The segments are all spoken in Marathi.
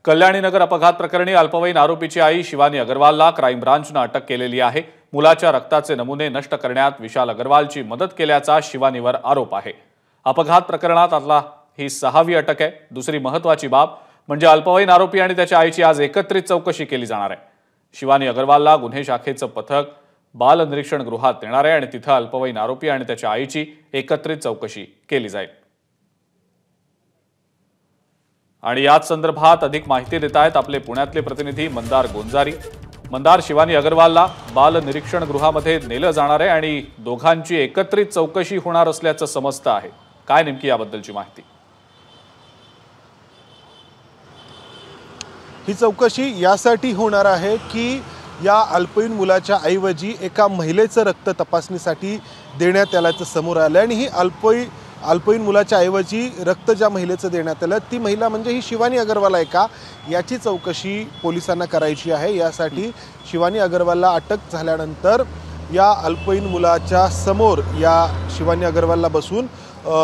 कल्याणीनगर अपघात प्रकरणी अल्पवयीन आरोपीची आई शिवानी अग्रवालला क्राईम ब्रांचने अटक केलेली आहे। मुलाच्या रक्ताचे नमुने नष्ट करण्यात विशाल अग्रवालची मदत केल्याचा शिवानीवर आरोप आहे। अपघात प्रकरणात आता ही 6वी अटक आहे। दुसरी महत्त्वाची बाब म्हणजे अल्पवयीन आरोपी आणि त्याच्या आईची आज एकत्रित चौकशी केली जाणार आहे। शिवानी अग्रवालला गुन्हे शाखेचं पथक बाल निरीक्षण गृहात नेणार आहे आणि तिथे अल्पवयीन आरोपी आणि त्याच्या आईची एकत्रित चौकशी केली जाईल। आणि याच संदर्भात अधिक माहिती देत आहेत आपले पुण्यातले प्रतिनिधी मंदार गोंजारी। मंदार, शिवानी अग्रवालला बाल निरीक्षण गृहामध्ये नेलं जाणार आहे आणि दोघांची एकत्रित चौकशी होणार असल्याचं समजतं आहे। काय नेमकी याबद्दलची माहिती? ही चौकशी यासाठी होणार आहे की या अल्पवयीन मुलाच्या ऐवजी एका महिलेचं रक्त तपासणीसाठी देण्यात आल्याचं समोर आलं आणि ही अल्पवयीन मुलाच्या ऐवजी रक्त ज्या महिलेचं देण्यात आलं ती महिला म्हणजे ही शिवानी अग्रवाल आहे का याची चौकशी पोलिसांना करायची आहे। यासाठी शिवानी अग्रवालला अटक झाल्यानंतर या अल्पवयीन मुलाच्या समोर या शिवानी अग्रवालला बसून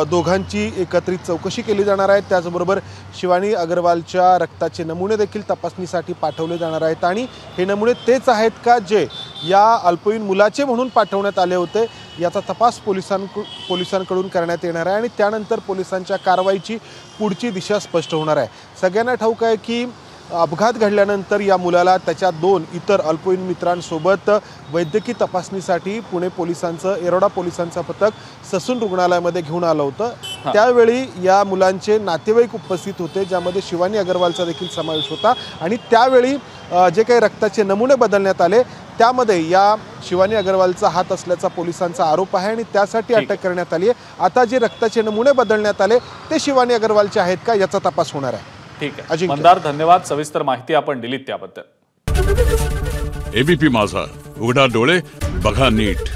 दोघांची एकत्रित चौकशी केली जाणार आहे। त्याचबरोबर शिवानी अग्रवालच्या रक्ताचे नमुने देखील तपासणीसाठी पाठवले जाणार आहेत आणि हे नमुने तेच आहेत का जे या अल्पवयीन मुलाचे म्हणून पाठवण्यात आले होते याचा तपास पोलिसांकडून करण्यात येणार आहे आणि त्यानंतर पोलिसांच्या कारवाईची पुढची दिशा स्पष्ट होणार आहे। सगळ्यांना ठाऊक आहे की अपघात घडल्यानंतर या मुलाला त्याच्या 2 इतर अल्पवयीन मित्रांसोबत वैद्यकीय तपासणीसाठी पुणे पोलिसांचं येरवडा पोलिसांचं पथक ससून रुग्णालयामध्ये घेऊन आलं होतं। त्यावेळी या मुलांचे नातेवाईक उपस्थित होते ज्यामध्ये शिवानी अग्रवालचा देखील समावेश होता आणि त्यावेळी जे काही रक्ताचे नमुने बदलण्यात आले त्यामध्ये या शिवानी अग्रवालचा हात असल्याचा पोलिसांचा आरोप आहे आणि त्यासाठी अटक करण्यात आली आहे। आता जे रक्ताचे नमुने बदलण्यात आले ते शिवानी अग्रवालचे आहेत का याचा तपास होणार आहे। ठीक आहे मंदार, धन्यवाद। सविस्तर माहिती आपण दिलीत त्याबद्दल। एबीपी माझा, उघडा डोळे बघा नीट।